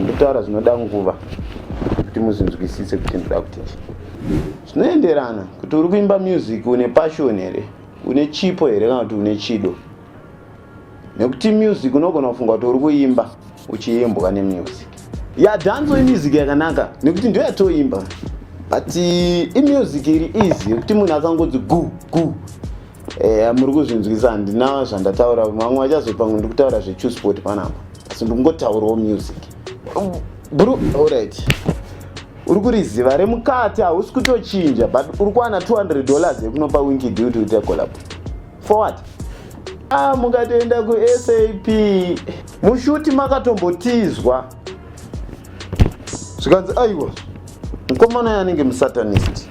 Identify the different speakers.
Speaker 1: ndikutaura zvinoda nguva kuti muzinzwisise kuti ndoda kuti zvinoenderana kuti uri kuimba music une passion here, une chipo here kana kuti une chido. Nekuti music unogona kufunga kuti uri kuimba uchiimbwa nemusic. Dance music yakanaka nekuti ndio yatoimba. But music iri easy kuti munhu akangodzi gu gu muri kuzvinzwisisa. Ndina zvandataura vamwe vachazopa ndiri kutaura zvechu sport panapa. Asi ndingotaurawo music. Bro, alright. Uri kuriziva remukati hausi kutochinja but uri kuwana $200 yekunopa Winky D kuti uite collab. For what? Mukatoenda ku SAP mushuti makatombotizwa zvikanzi aiwa mukomana yanenge musatanist